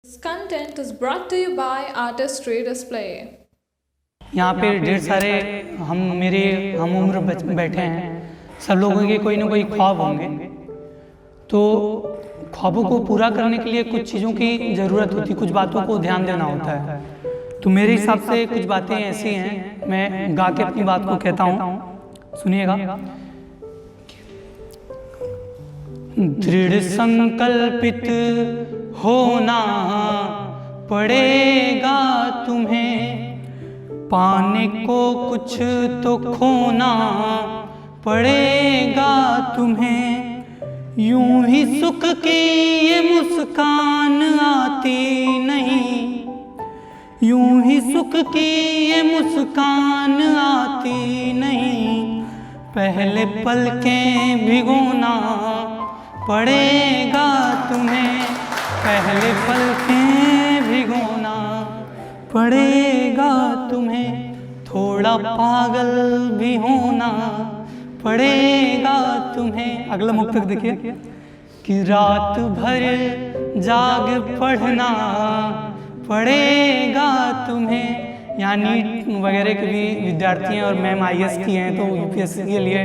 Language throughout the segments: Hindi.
This content is brought to you by Artistry Display. यहाँ पे ढेर सारे हम उम्र बैठे हैं। सब लोगों के कोई ना कोई ख्वाब होंगे, तो ख्वाबों को पूरा करने के लिए कुछ चीज़ों की ज़रूरत होती है, कुछ बातों को ध्यान देना होता है। तो मेरे हिसाब से कुछ बातें ऐसी हैं, मैं गा के अपनी बात को कहता हूँ, सुनिएगा। दृढ़ संकल्पित होना पड़ेगा तुम्हें, पाने को कुछ तो खोना पड़ेगा तुम्हें। यूं ही सुख की ये मुस्कान आती नहीं, यूं ही सुख की ये मुस्कान आती नहीं। पहले पलकें भिगोना पड़ेगा तुम्हें, पहले पलकें भिगोना पड़ेगा तुम्हें। थोड़ा पागल भी होना पड़ेगा तुम्हें। अगला मुक्तक देखिए कि रात भर जाग पढ़ना पड़ेगा तुम्हें। यहाँ नीट वगैरह के भी विद्यार्थी हैं और मैम IAS की हैं, तो UPSC के लिए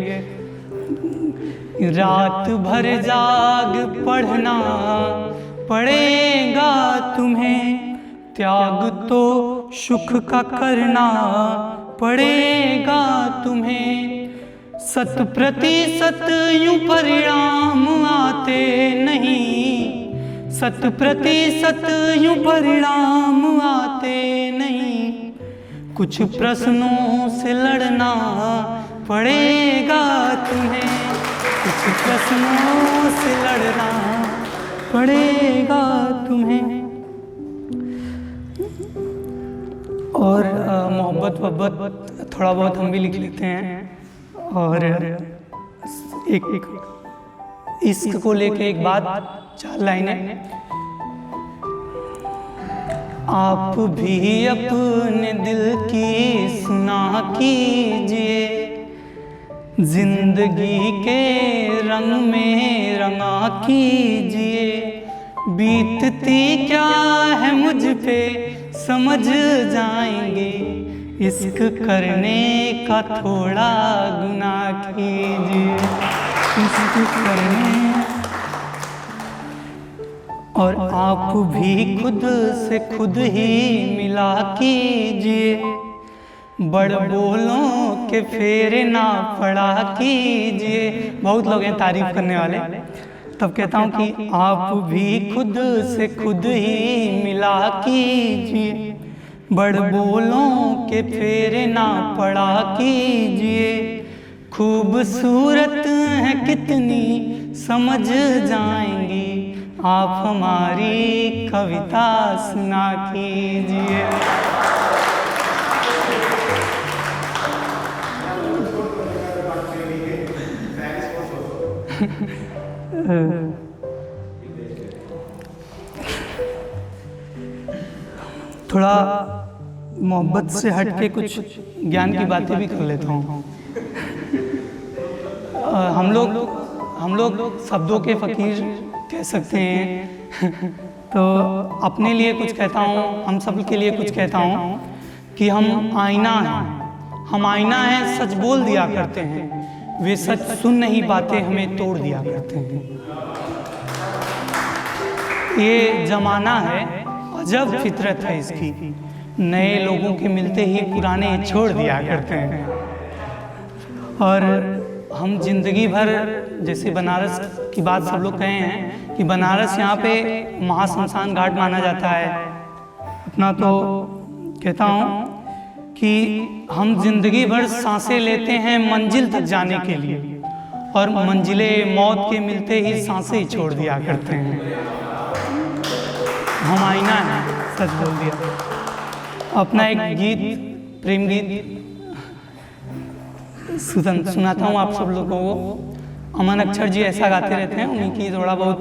रात भर जाग पढ़ना पड़ेगा तुम्हें। त्याग तो सुख का करना पड़ेगा तुम्हें। 100% यूं परिणाम आते नहीं, 100% यूं परिणाम आते नहीं। कुछ प्रश्नों से लड़ना पड़ेगा तुम्हें, कुछ प्रश्नों से लड़ना पड़ेगा तुम्हें। और मोहब्बत थोड़ा बहुत हम भी लिख लेते हैं। और एक इश्क को लेके एक बात, 4 लाइनें। आप भी अपने दिल की सुना कीजिए, जिंदगी के रंग में रंगा कीजिए। बीतती क्या है मुझ पे समझ जाएंगे, इश्क करने का थोड़ा गुनाह कीजिए, इश्क करने। और आप भी खुद से खुद ही मिला कीजिए, बड़ बोलों के फेरे ना पड़ा कीजिए। बहुत लोग हैं तारीफ करने वाले, तब कहता हूँ कि आप भी खुद से खुद ही मिला कीजिए, बड़ बोलों के फेरे ना पड़ा कीजिए। खूबसूरत है कितनी समझ जाएंगी, आप हमारी कविता सुना कीजिए। थोड़ा मोहब्बत से हटके कुछ ज्ञान की बातें भी कर लेता हूँ। हम लोग शब्दों के फकीर कह सकते हैं। तो अपने लिए कुछ कहता हूँ, हम सब के लिए कुछ कहता हूँ कि हम आईना हैं, हम आईना हैं, सच बोल दिया करते हैं। वे सच सुन नहीं पाते, हमें तोड़ दिया करते हैं। ये जमाना है, अजब फितरत है इसकी, नए लोगों के मिलते ही पुराने छोड़ दिया करते हैं। और हम जिंदगी भर, जैसे बनारस की बात सब लोग कहे हैं कि बनारस यहाँ पे महाशमशान घाट माना जाता है अपना, तो कहता हूँ कि हम जिंदगी भर सांसें लेते हैं मंजिल तक जाने के लिए, और मंजिले मौत के मिलते ही सांसें ही छोड़ दिया करते हैं। हम आईना हैं, सच बोल दिया। अपना एक गीत, प्रेम गीत सुनाता हूँ आप सब लोगों को। अमन अक्षर जी ऐसा गाते रहते हैं, उन्हीं की थोड़ा बहुत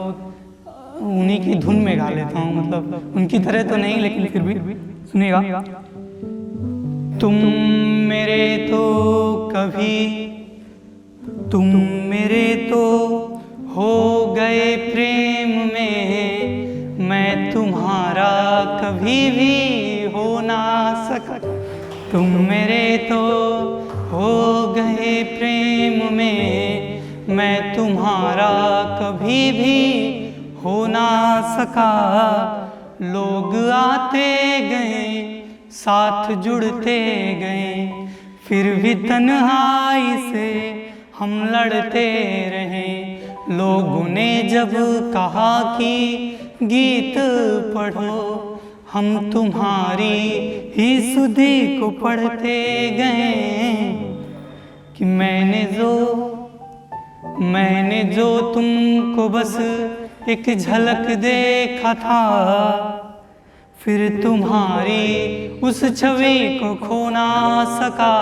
उन्हीं की धुन में गा लेता हूँ, मतलब उनकी तरह तो नहीं, लेकिन फिर भी सुनिएगा। तुम मेरे तो कभी, तुम मेरे तो हो गए प्रेम में, मैं तुम्हारा कभी भी हो ना सका, तुम मेरे तो हो गए प्रेम में, मैं तुम्हारा कभी भी हो ना सका। लोग आते गए साथ जुड़ते गए, फिर भी तन्हाई से हम लड़ते रहे। लोगों ने जब कहा कि गीत पढ़ो, हम तुम्हारी ही सुधि को पढ़ते गए। कि मैंने जो तुमको बस एक झलक देखा था, फिर तुम्हारी उस छवि को खो ना सका।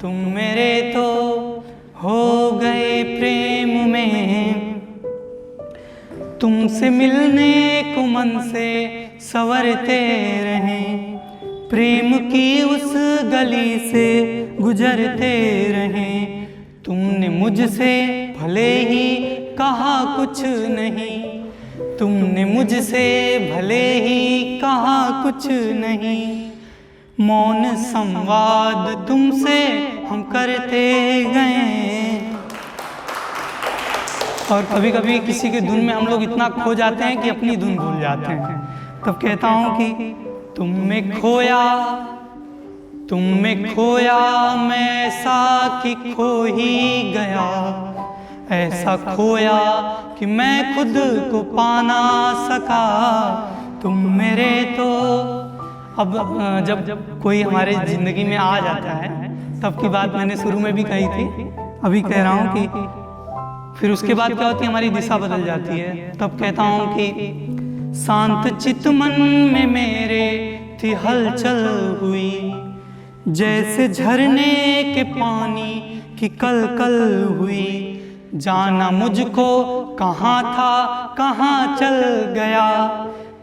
तुम मेरे तो हो गए प्रेम में, तुमसे मिलने को मन से संवरते रहे, प्रेम की उस गली से गुजरते रहे। तुमने मुझसे भले ही कहा कुछ नहीं, तुमने मुझसे भले ही कहा कुछ नहीं, मौन संवाद तुमसे हम करते गए। और कभी कभी किसी के धुन में हम लोग इतना खो जाते हैं कि अपनी धुन भूल जाते हैं। तब कहता हूँ कि तुम में खोया मैं ऐसा कि खो ही गया, ऐसा खोया कि मैं खुद को पा ना सका। तुम मेरे तो अब जब कोई हमारे ज़िंदगी में आ जाता है, तब की बात मैंने शुरू में भी कही थी, अभी कह रहा हूँ कि फिर उसके बाद क्या होती है, हमारी दिशा बदल जाती है। तब कहता हूँ कि शांत चित मन में मेरे थी हलचल हुई, जैसे झरने के पानी की कलकल हुई। जाना मुझको कहाँ था कहाँ चल गया,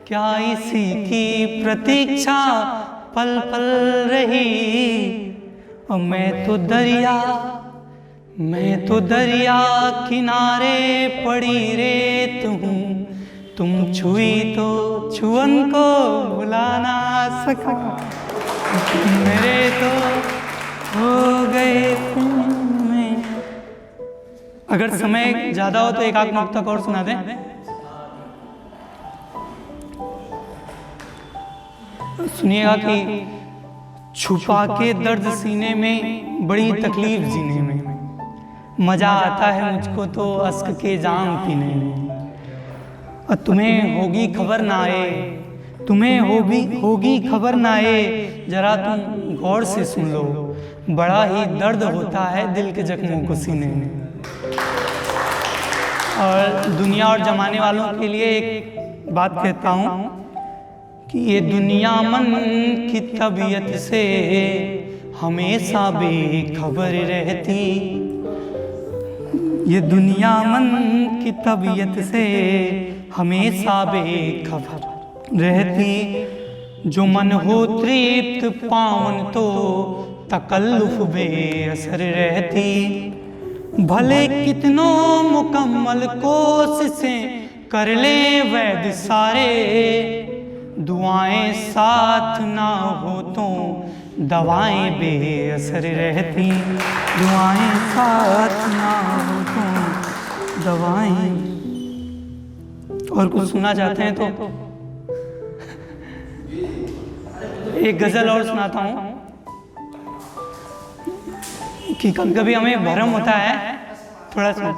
क्या इसी की प्रतीक्षा पल पल रही। और मैं तो दरिया किनारे पड़ी रेत हूँ, तुम छुई तो छुअन को भुला ना सका। मेरे तो हो गए में। अगर समय ज्यादा हो तो एक आध नोट तक और सुना दें। सुनिएगा कि छुपा के दर्द सीने में, बड़ी तकलीफ जीने में, मजा आता है मुझको तो अश्क के जाम पीने में। और तुम्हें होगी खबर ना आए, तुम्हें होगी खबर ना आए, जरा तुम गौर से सुन लो, बड़ा ही दर्द होता है दिल के जख्मों को सीने में। और दुनिया और जमाने वालों के लिए एक बात कहता हूँ कि ये दुनिया मन की तबीयत से हमेशा बेखबर रहती, ये दुनिया मन की तबीयत से हमेशा बेखबर रहती। जो मन हो तृप्त पावन तो तकल्लुफ बेअसर रहती। भले कितनों मुकम्मल कोशिशें कर ले वैद्य सारे, दुआएं साथ ना हो तो दवाएं बेअसर रहती। दुआएं साथ ना हो तो दवाएं। और कुछ सुनना चाहते हैं तो एक गजल और सुनाता हूँ कि कभी कभी हमें भ्रम होता है, थोड़ा सा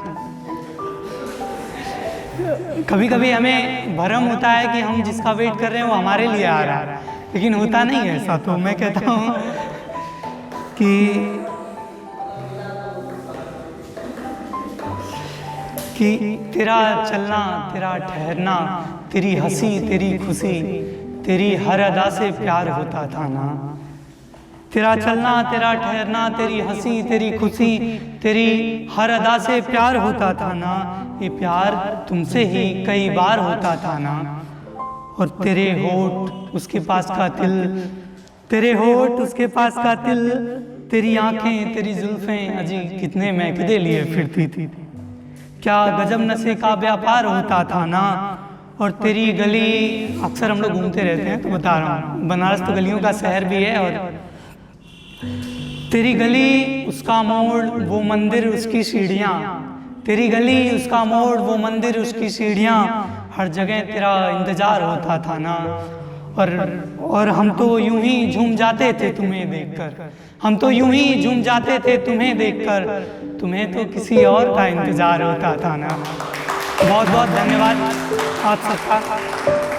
कभी कभी हमें भ्रम होता है कि हम जिसका वेट कर रहे हैं वो हमारे लिए आ रहा है, लेकिन होता नहीं है ऐसा। तो मैं कहता हूँ कि तेरा चलना, तेरा ठहरना, तेरी हंसी, तेरी खुशी, तेरी हर अदा से प्यार होता था ना। तेरा चलना, तेरा ठहरना, तेरी हंसी, तेरी खुशी, तेरी हर अदा से प्यार होता था ना। ये प्यार तुमसे ही कई बार होता था ना। और तेरे होठ उसके पास का तिल, तेरे होठ उसके पास का तिल, तेरी आंखें, तेरी जुल्फें अजी कितने महकदे लिए फिरती थी। क्या गजब नशे का व्यापार होता था ना। और तेरी गली अक्सर हम लोग घूमते रहते हैं, तो बता रहा हूँ, बनारस तो गलियों का शहर भी है। और तेरी गली उसका मोड़ वो मंदिर उसकी सीढ़ियाँ, तेरी गली उसका मोड़ वो मंदिर उसकी सीढ़ियाँ, हर जगह तेरा इंतजार होता था ना। और हम तो यूं ही झूम जाते थे तुम्हें देखकर, हम तो यूं ही झूम जाते थे तुम्हें देखकर, तुम्हें तो किसी और का इंतजार होता था ना। बहुत बहुत धन्यवाद आप सबका।